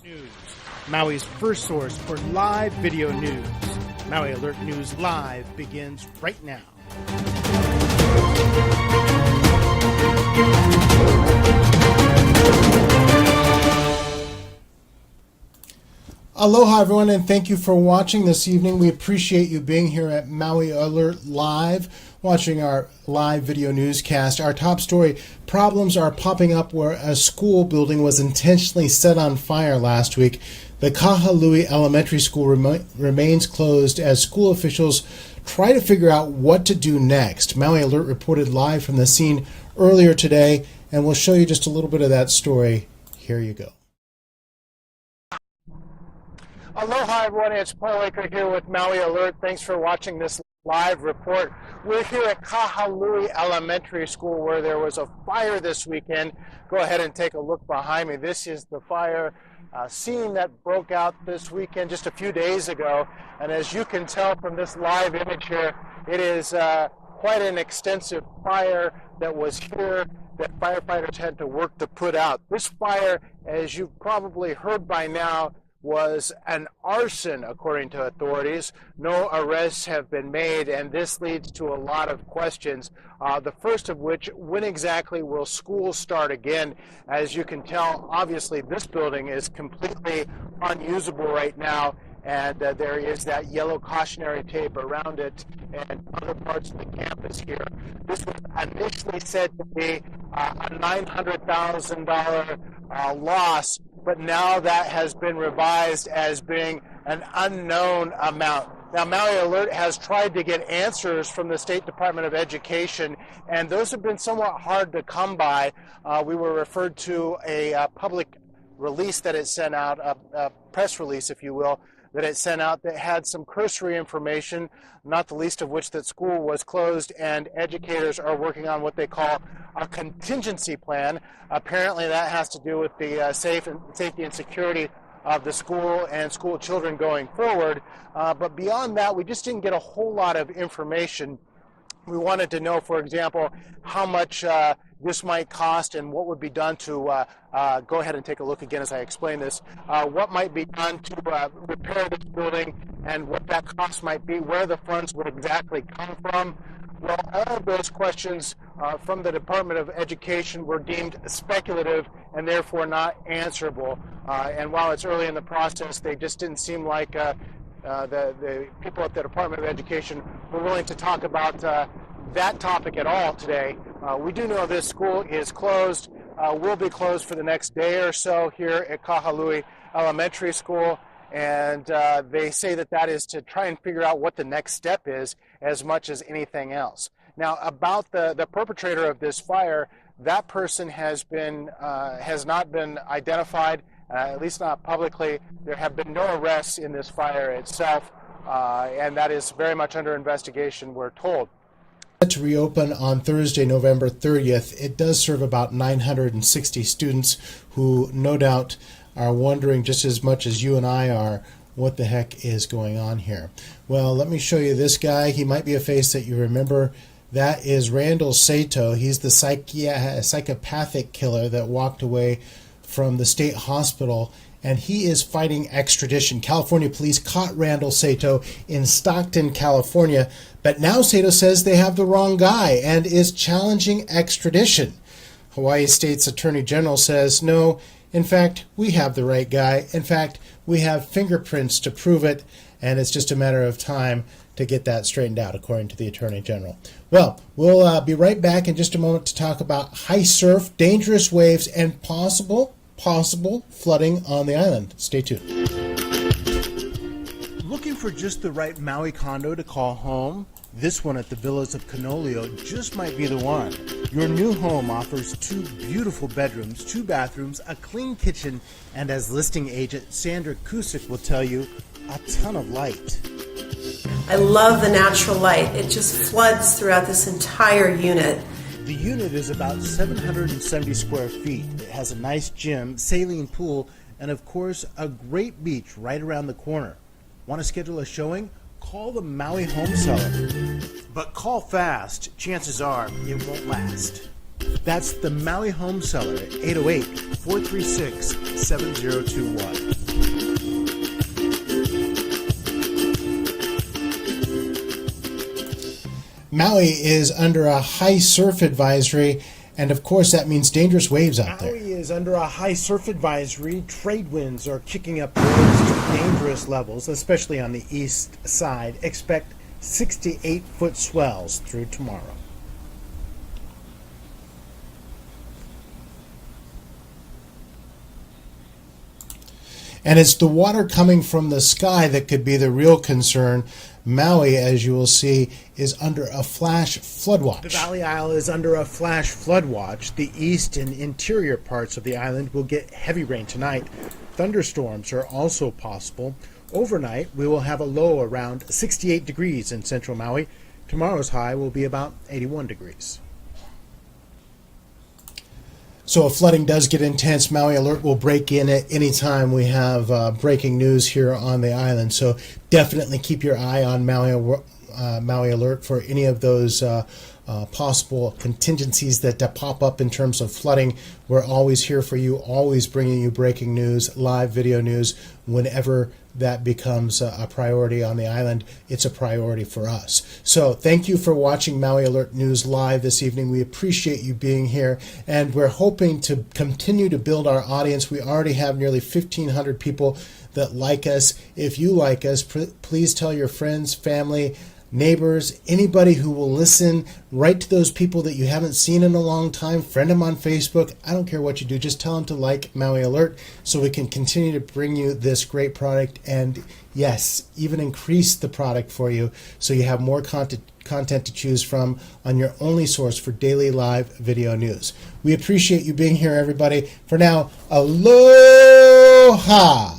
News, Maui's first source for live video news. Maui Alert News Live begins right now. Aloha everyone, and thank you for watching this evening. We appreciate you being here at Maui Alert Live, watching our live video newscast. Our top story: problems are popping up where a school building was intentionally set on fire last week. The Kahului Elementary School remains closed as school officials try to figure out what to do next. Maui Alert reported live from the scene earlier today, and we'll show you just a little bit of that story. Here you go. Aloha everyone, it's Paul Laker here with Maui Alert. Thanks for watching this live report. We're here at Kahului Elementary School where there was a fire this weekend. Go ahead and take a look behind me. This is the fire scene that broke out this weekend just a few days ago. And as you can tell from this live image here, it is quite an extensive fire that was here that firefighters had to work to put out. This fire, as you've probably heard by now, was an arson, according to authorities. No arrests have been made, and this leads to a lot of questions. The first of which, when exactly will school start again? As you can tell, obviously this building is completely unusable right now, and there is that yellow cautionary tape around it and other parts of the campus here. This was initially said to be a $900,000 loss, but now that has been revised as being an unknown amount. Now, Maui Alert has tried to get answers from the State Department of Education, and those have been somewhat hard to come by. We were referred to a public release that it sent out, a press release, if you will, that it sent out that had some cursory information, not the least of which that school was closed and educators are working on what they call a contingency plan. Apparently that has to do with the safety and security of the school and school children going forward. But beyond that, we just didn't get a whole lot of information. We wanted to know, for example, how much this might cost and what would be done to, go ahead and take a look again as I explain this, what might be done to repair this building and what that cost might be, where the funds would exactly come from. Well, all of those questions from the Department of Education were deemed speculative and therefore not answerable. And while it's early in the process, they just didn't seem like the people at the Department of Education were willing to talk about that topic at all today. We do know this school is closed, will be closed for the next day or so here at Kahului Elementary School, and they say that that is to try and figure out what the next step is as much as anything else. Now, about the perpetrator of this fire, that person has not been identified, at least not publicly. There have been no arrests in this fire itself, and that is very much under investigation, we're told. To reopen on Thursday, November 30th. It does serve about 960 students who no doubt are wondering just as much as you and I are what the heck is going on here. Well, let me show you this guy. He might be a face that you remember. That is Randall Saito. He's the psychopathic killer that walked away from the state hospital, and he is fighting extradition. California police caught Randall Saito in Stockton, California, but now Saito says they have the wrong guy and is challenging extradition. Hawaii State's Attorney General says, no, in fact, we have the right guy. In fact, we have fingerprints to prove it, and it's just a matter of time to get that straightened out, according to the Attorney General. Well, we'll be right back in just a moment to talk about high surf, dangerous waves, and possible flooding on the island. Stay tuned. Looking for just the right Maui condo to call home? This one at the Villas of Canolio just might be the one. Your new home offers 2 beautiful bedrooms, 2 bathrooms, a clean kitchen, and as listing agent Sandra Kusick will tell you, a ton of light. I love the natural light. It just floods throughout this entire unit. The unit is about 770 square feet. It has a nice gym, saline pool, and of course, a great beach right around the corner. Want to schedule a showing? Call the Maui Home Seller. But call fast. Chances are it won't last. That's the Maui Home Seller at 808-436-7021. Maui is under a high surf advisory, and of course that means dangerous waves out there. Maui is under a high surf advisory. Trade winds are kicking up waves to dangerous levels, especially on the east side. Expect 68-foot swells through tomorrow. And it's the water coming from the sky that could be the real concern. Maui, as you will see, is under a flash flood watch. The Valley Isle is under a flash flood watch. The east and interior parts of the island will get heavy rain tonight. Thunderstorms are also possible. Overnight, we will have a low around 68 degrees in central Maui. Tomorrow's high will be about 81 degrees. So if flooding does get intense, Maui Alert will break in at any time we have breaking news here on the island. So definitely keep your eye on Maui Alert for any of those possible contingencies that pop up in terms of flooding. We're always here for you, always bringing you breaking news, live video news. Whenever that becomes a priority on the island, it's a priority for us. So thank you for watching Maui Alert News Live this evening. We appreciate you being here, and we're hoping to continue to build our audience. We already have nearly 1,500 people that like us. If you like us, please tell your friends, family, neighbors, anybody who will listen. Write to those people that you haven't seen in a long time. Friend them on Facebook. I don't care what you do. Just tell them to like Maui Alert so we can continue to bring you this great product, and yes, even increase the product for you so you have more content to choose from on your only source for daily live video news. We appreciate you being here, everybody. For now, aloha!